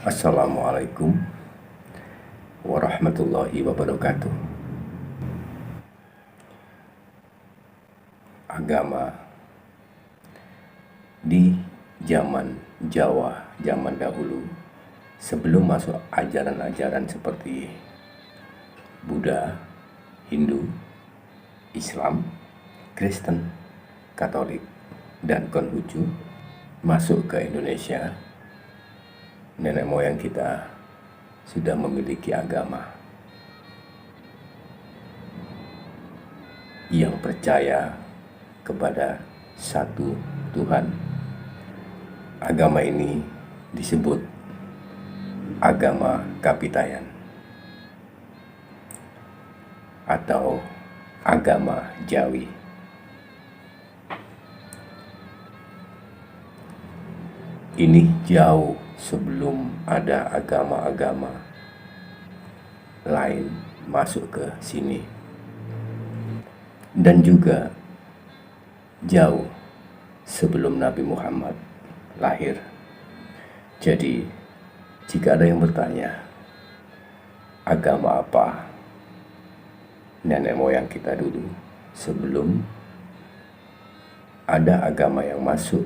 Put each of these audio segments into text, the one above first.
Assalamualaikum warahmatullahi wabarakatuh. Agama di zaman Jawa, zaman dahulu, sebelum masuk ajaran-ajaran seperti Buddha, Hindu, Islam, Kristen, Katolik, dan Konghucu masuk ke Indonesia, nenek moyang kita sudah memiliki agama yang percaya kepada satu Tuhan. Agama ini disebut agama Kapitayan atau agama Jawi. Ini jauh sebelum ada agama-agama lain masuk ke sini, dan juga jauh sebelum Nabi Muhammad lahir. Jadi, jika ada yang bertanya, agama apa nenek moyang kita dulu sebelum ada agama yang masuk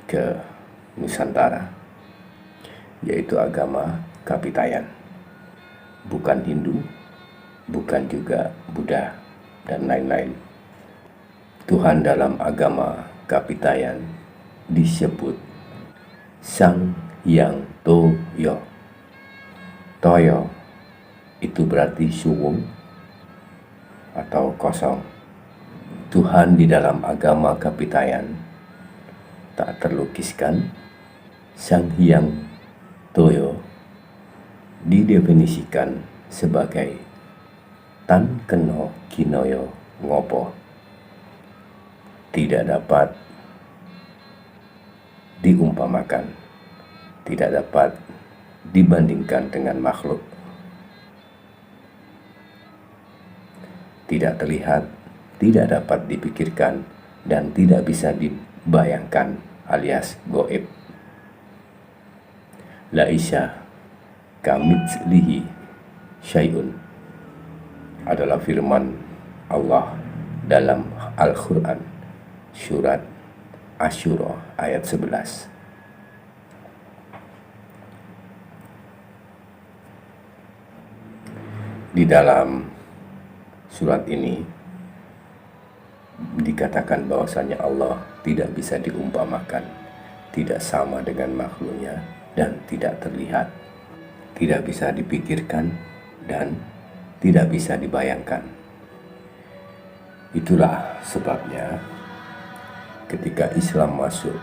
ke Nusantara, yaitu agama Kapitayan, bukan Hindu, bukan juga Buddha, dan lain-lain. Tuhan dalam agama Kapitayan disebut Sang Hyang Toyo. Toyo itu berarti suwung atau kosong. Tuhan di dalam agama Kapitayan tak terlukiskan. Sang Hyang Toyo didefinisikan sebagai Tan Keno Kinoyo Ngopo, tidak dapat diumpamakan, tidak dapat dibandingkan dengan makhluk, tidak terlihat, tidak dapat dipikirkan, dan tidak bisa dibayangkan alias goib. Laisa kamitslihi syai'un adalah firman Allah dalam Al-Quran surat Asy-Syura ayat 11. Di dalam surat ini dikatakan bahwasanya Allah tidak bisa diumpamakan, tidak sama dengan makhluknya, dan tidak terlihat, tidak bisa dipikirkan, dan tidak bisa dibayangkan. Itulah sebabnya ketika Islam masuk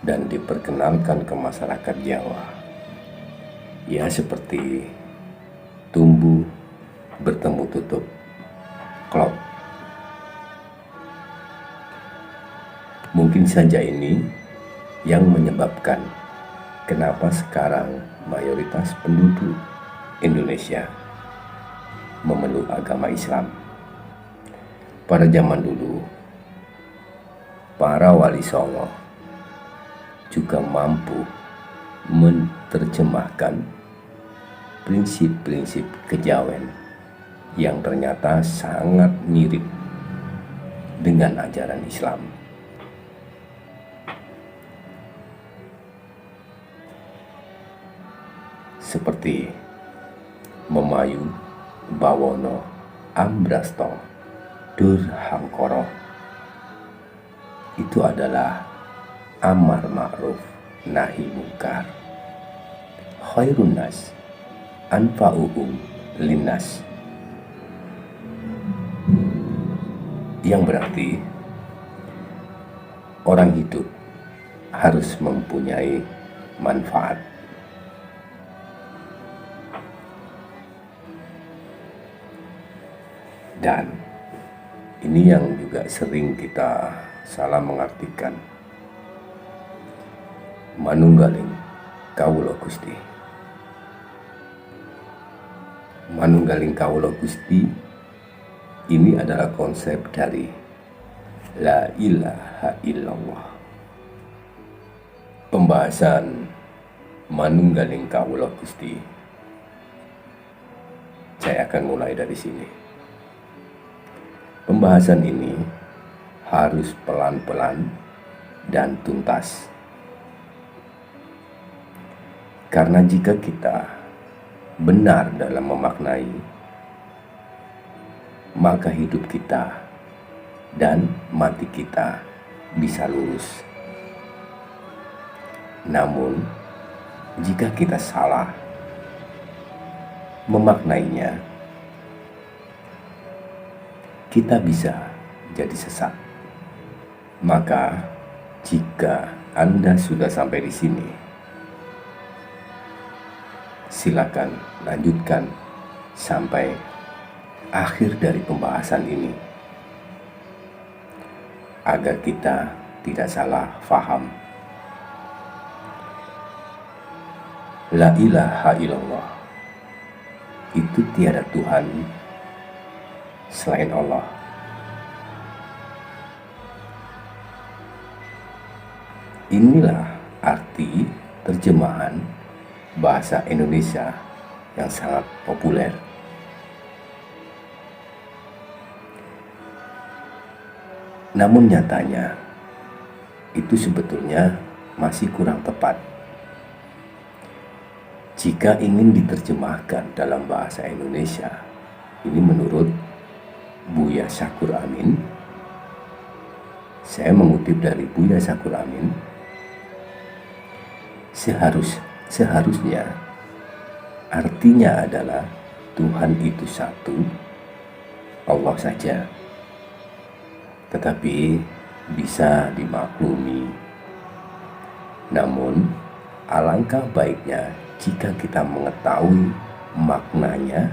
dan diperkenalkan ke masyarakat Jawa, ya seperti tumbuh bertemu tutup klop. Mungkin saja ini yang menyebabkan kenapa sekarang mayoritas penduduk Indonesia memeluk agama Islam. Pada zaman dulu, para wali songo juga mampu menerjemahkan prinsip-prinsip kejawen yang ternyata sangat mirip dengan ajaran Islam. Seperti memayu bawono ambrasto durhangkoro, itu adalah amar ma'ruf nahi mungkar, khairun nas anfa'uhum linnas, yang berarti orang hidup harus mempunyai manfaat. Dan ini yang juga sering kita salah mengartikan. Manunggaling kawula Gusti. Manunggaling kawula Gusti ini adalah konsep dari La ilaha illallah. Pembahasan manunggaling kawula Gusti. Saya akan mulai dari sini. Pembahasan ini harus pelan-pelan dan tuntas. Karena jika kita benar dalam memaknai, maka hidup kita dan mati kita bisa lurus. Namun, jika kita salah memaknainya, kita bisa jadi sesat. Maka, jika Anda sudah sampai di sini, silakan lanjutkan sampai akhir dari pembahasan ini, agar kita tidak salah faham. La ilaha illallah, itu tiada Tuhan selain Allah. Inilah arti terjemahan bahasa Indonesia yang sangat populer. Namun nyatanya, itu sebetulnya masih kurang tepat. Jika ingin diterjemahkan dalam bahasa Indonesia, ini menurut Buya Syakur Amin, saya mengutip dari Buya Syakur Amin, seharusnya artinya adalah Tuhan itu satu, Allah saja. Tetapi bisa dimaklumi. Namun, alangkah baiknya jika kita mengetahui maknanya,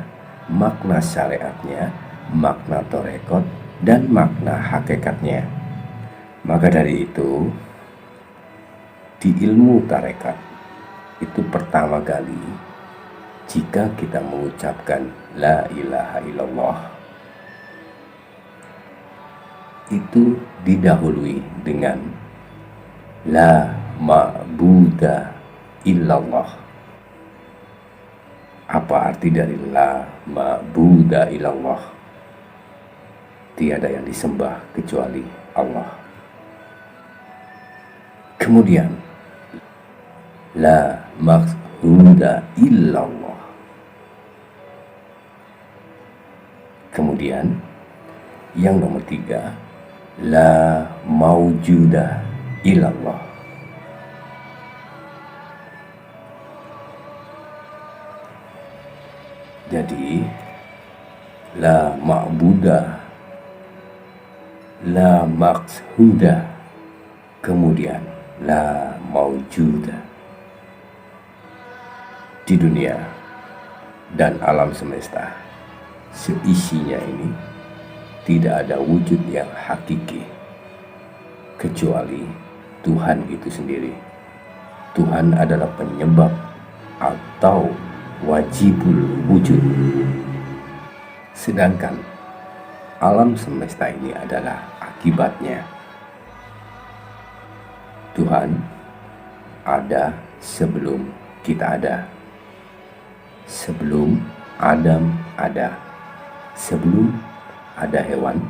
makna syariatnya, makna torekot, dan makna hakikatnya. Maka dari itu, di ilmu tarekat itu pertama kali, jika kita mengucapkan La ilaha illallah, itu didahului dengan La ma'buda illallah. Apa arti dari La ma'buda illallah? Tiada yang disembah kecuali Allah. Kemudian La maqsuda illallah. Kemudian yang nomor 3, La maujuda illallah. Jadi La ma'buda, La maqsuda, kemudian La maujuda. Di dunia dan alam semesta seisinya ini tidak ada wujud yang hakiki kecuali Tuhan itu sendiri. Tuhan adalah penyebab atau wajibul wujud. Sedangkan alam semesta ini adalah akibatnya. Tuhan ada sebelum kita ada. Sebelum Adam ada. Sebelum ada hewan.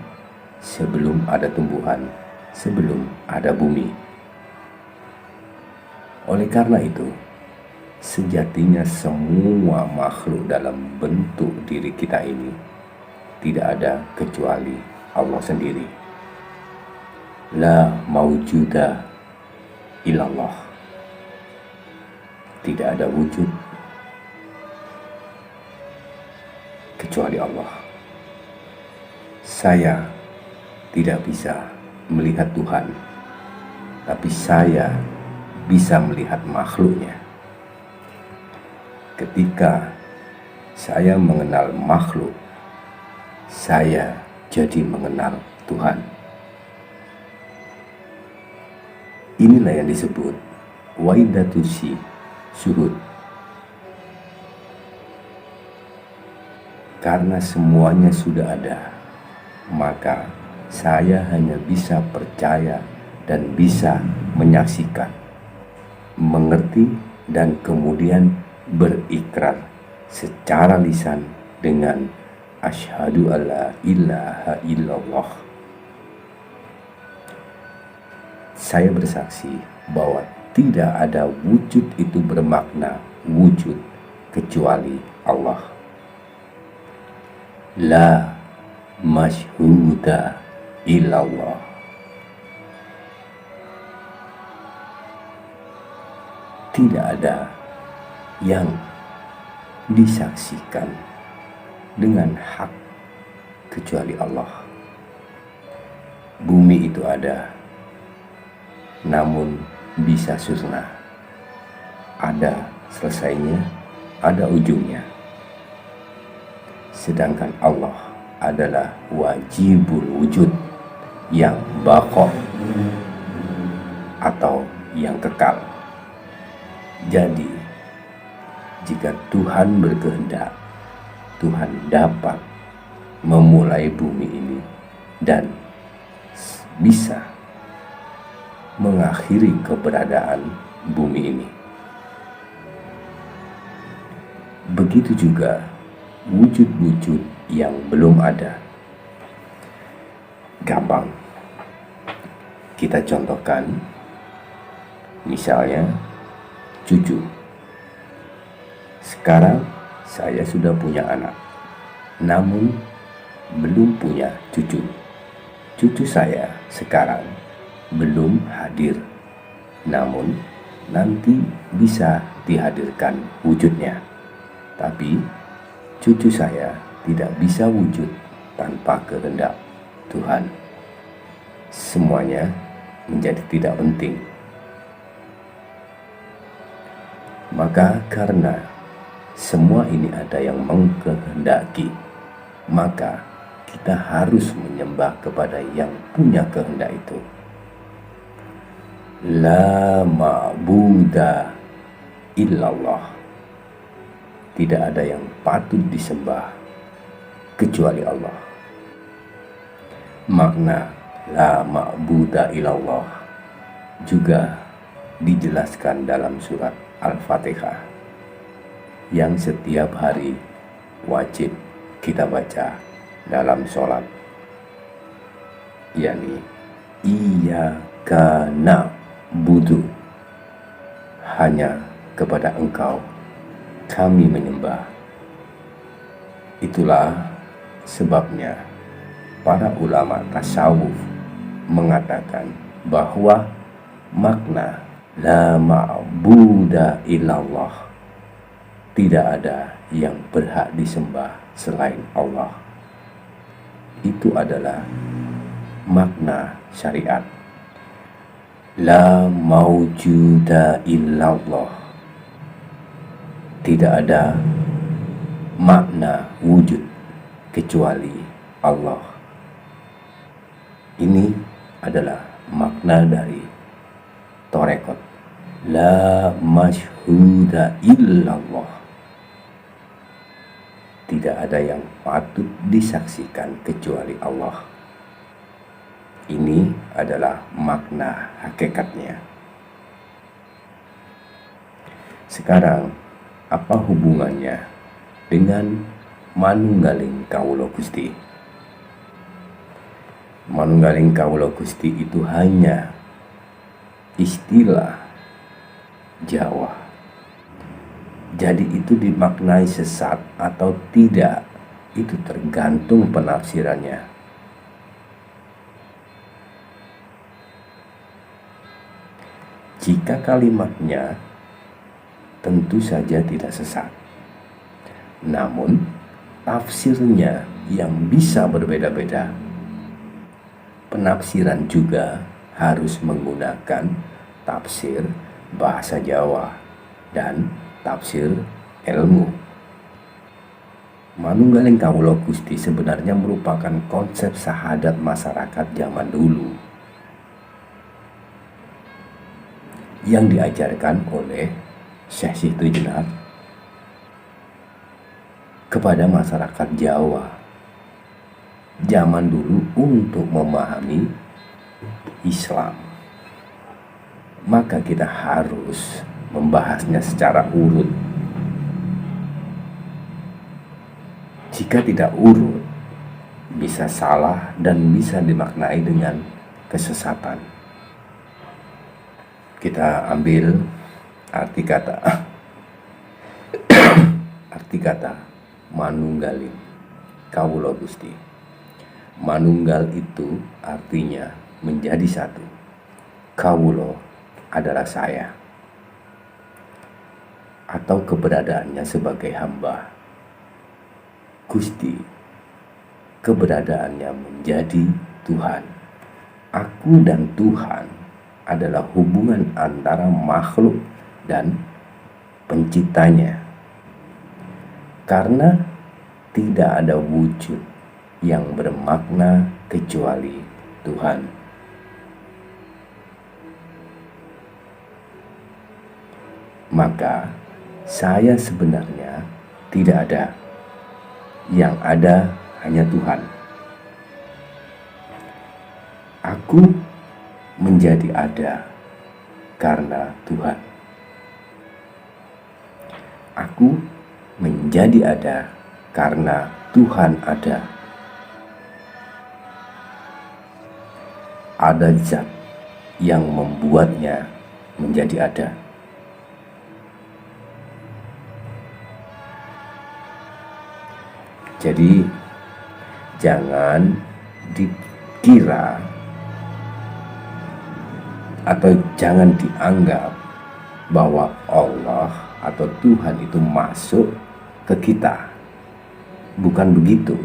Sebelum ada tumbuhan. Sebelum ada bumi. Oleh karena itu, sejatinya semua makhluk dalam bentuk diri kita ini tidak ada kecuali Allah sendiri. La maujuda illallah. Tidak ada wujud kecuali Allah. Saya tidak bisa melihat Tuhan, tapi saya bisa melihat makhluknya. Ketika saya mengenal makhluk, saya jadi mengenal Tuhan. Inilah yang disebut waidatusi syuhud. Karena semuanya sudah ada, maka saya hanya bisa percaya dan bisa menyaksikan, mengerti dan kemudian berikrar secara lisan dengan asyhadu alla ilaha illallah. Saya bersaksi bahwa tidak ada wujud itu bermakna wujud kecuali Allah. La masyhuda illallah. Tidak ada yang disaksikan dengan hak kecuali Allah. Bumi itu ada, namun bisa sirna. Ada selesainya, ada ujungnya. Sedangkan Allah adalah wajibul wujud yang baqa atau yang kekal. Jadi, jika Tuhan berkehendak, Tuhan dapat memulai bumi ini dan bisa mengakhiri keberadaan bumi ini. Begitu juga wujud-wujud yang belum ada. Gampang kita contohkan, misalnya cucu. Sekarang saya sudah punya anak, namun belum punya cucu. Cucu saya sekarang belum hadir, namun nanti bisa dihadirkan wujudnya. Tapi cucu saya tidak bisa wujud tanpa kehendak Tuhan. Semuanya menjadi tidak penting. Maka karena semua ini ada yang mengkehendaki, maka kita harus menyembah kepada yang punya kehendak itu. La ma'buda illallah. Tidak ada yang patut disembah kecuali Allah. Makna la ma'buda illallah juga dijelaskan dalam surat Al-Fatihah yang setiap hari wajib kita baca dalam sholat, yakni iyyaka na'budu, hanya kepada Engkau kami menyembah. Itulah sebabnya para ulama tasawuf mengatakan bahwa makna la ma'buda illallah, tidak ada yang berhak disembah selain Allah, itu adalah makna syariat. La maujuda illallah, tidak ada makna wujud kecuali Allah. Ini adalah makna dari Torekot. La masyhuda illallah, tidak ada yang patut disaksikan kecuali Allah. Ini adalah makna hakikatnya. Sekarang, apa hubungannya dengan manunggaling kawula Gusti? Manunggaling kawula Gusti itu hanya istilah Jawa. Jadi itu dimaknai sesat atau tidak, itu tergantung penafsirannya. Jika kalimatnya tentu saja tidak sesat, namun tafsirnya yang bisa berbeda-beda. Penafsiran juga harus menggunakan tafsir bahasa Jawa dan tafsir ilmu. Manunggaling kawula Gusti sebenarnya merupakan konsep sahadat masyarakat zaman dulu yang diajarkan oleh Syekh Situ Jenar kepada masyarakat Jawa zaman dulu untuk memahami Islam. Maka kita harus membahasnya secara urut. Jika tidak urut, bisa salah dan bisa dimaknai dengan kesesatan. Kita ambil arti kata manunggalin kawula Gusti. Manunggal itu artinya menjadi satu. Kawula adalah saya, atau keberadaannya sebagai hamba. Gusti keberadaannya menjadi Tuhan. Aku dan Tuhan adalah hubungan antara makhluk dan penciptanya. Karena tidak ada wujud yang bermakna kecuali Tuhan. Maka saya sebenarnya tidak ada. Yang ada hanya Tuhan. Aku menjadi ada karena Tuhan. Aku menjadi ada karena Tuhan ada. Ada zat yang membuatnya menjadi ada. Jadi jangan dikira atau jangan dianggap bahwa Allah atau Tuhan itu masuk ke kita. Bukan begitu.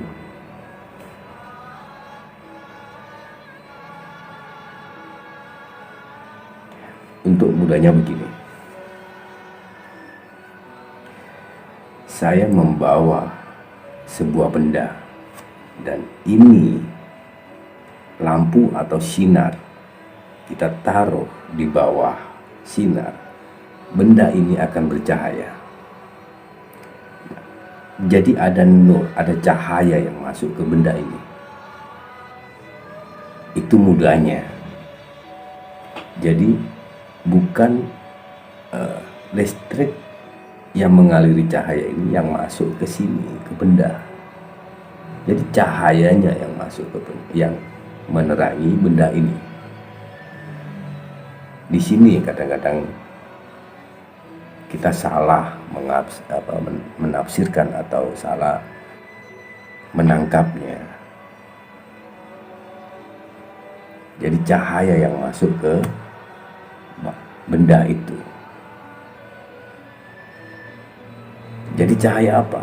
Untuk mudahnya begini. Saya membawa sebuah benda, dan ini lampu atau sinar, kita taruh di bawah sinar, benda ini akan bercahaya. Jadi ada nur, ada cahaya yang masuk ke benda ini. Itu mudahnya. Jadi bukan listrik yang mengaliri cahaya ini yang masuk ke sini, ke benda. Jadi cahayanya yang masuk ke benda, yang menerangi benda ini. Di sini kadang-kadang kita salah menafsirkan atau salah menangkapnya. Jadi cahaya yang masuk ke benda itu. Jadi cahaya apa?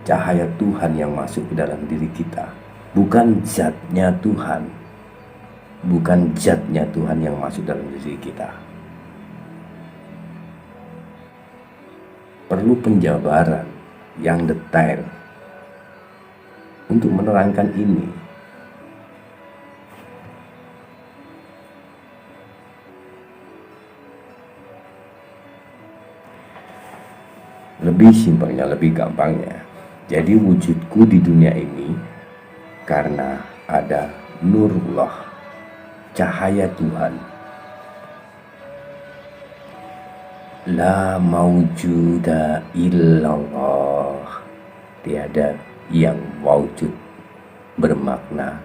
Cahaya Tuhan yang masuk ke dalam diri kita. Bukan zatnya Tuhan. Bukan zatnya Tuhan yang masuk dalam diri kita. Perlu penjabaran yang detail untuk menerangkan ini. Lebih simpelnya, lebih gampangnya. Jadi wujudku di dunia ini karena ada nurullah, cahaya Tuhan. La maujuda illallah. Tiada yang wujud bermakna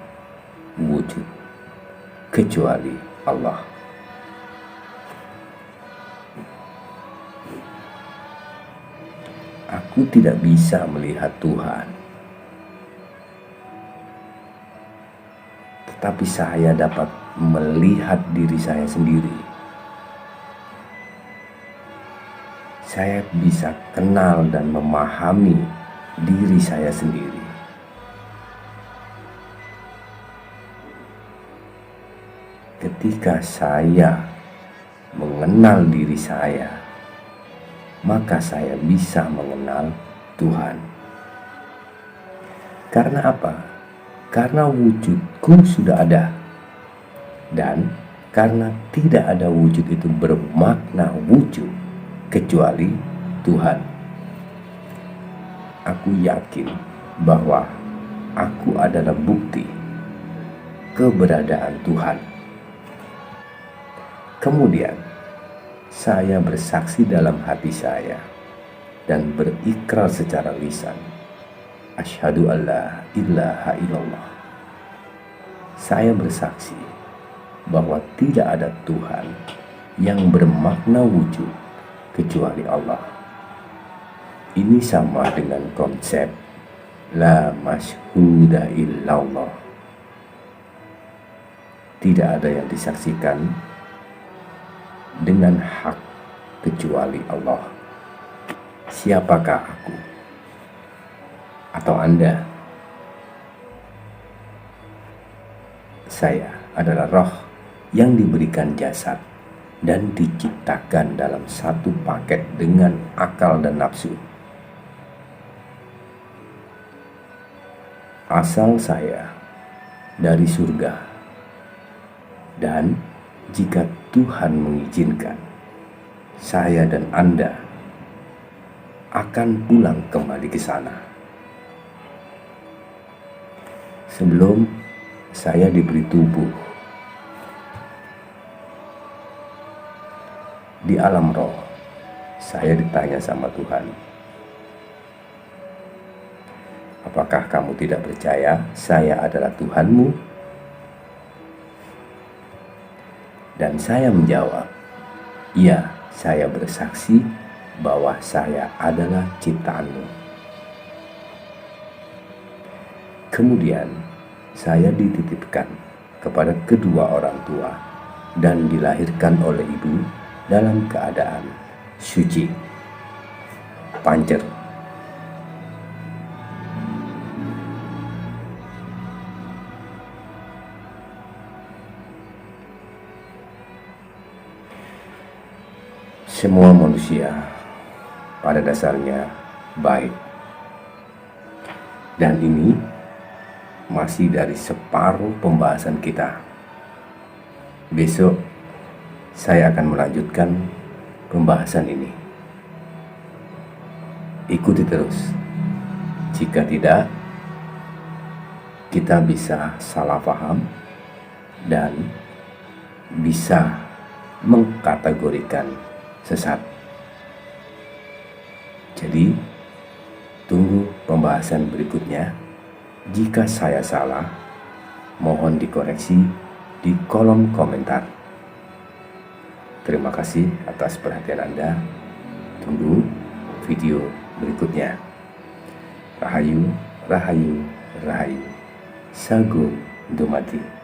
wujud kecuali Allah. Aku tidak bisa melihat Tuhan, tetapi saya dapat melihat diri saya sendiri. Saya bisa kenal dan memahami diri saya sendiri. Ketika saya mengenal diri saya, maka saya bisa mengenal Tuhan. Karena apa? Karena wujudku sudah ada. Dan karena tidak ada wujud itu bermakna wujud kecuali Tuhan. Aku yakin bahwa aku adalah bukti keberadaan Tuhan. Kemudian saya bersaksi dalam hati saya dan berikrar secara lisan, asyhadu alla ilaha illallah. Saya bersaksi bahwa tidak ada Tuhan yang bermakna wujud kecuali Allah. Ini sama dengan konsep la masyhuda illallah. Tidak ada yang disaksikan dengan hak kecuali Allah. Siapakah aku atau Anda? Saya adalah roh yang diberikan jasad dan diciptakan dalam satu paket dengan akal dan nafsu. Asal saya dari surga, dan jika Tuhan mengizinkan, saya dan Anda akan pulang kembali ke sana. Sebelum saya diberi tubuh, di alam roh, saya ditanya sama Tuhan, apakah kamu tidak percaya saya adalah Tuhanmu? Dan saya menjawab, iya, saya bersaksi bahwa saya adalah ciptaanmu. Kemudian saya dititipkan kepada kedua orang tua dan dilahirkan oleh ibu dalam keadaan suci, pancer. Semua manusia pada dasarnya baik, dan ini masih dari separuh pembahasan kita. Besok saya akan melanjutkan pembahasan ini. Ikuti terus. Jika tidak, kita bisa salah paham dan bisa mengkategorikan sesat. Jadi, tunggu pembahasan berikutnya. Jika saya salah, mohon dikoreksi di kolom komentar. Terima kasih atas perhatian Anda. Tunggu video berikutnya. Rahayu, rahayu, rahayu. Sagung dumadi.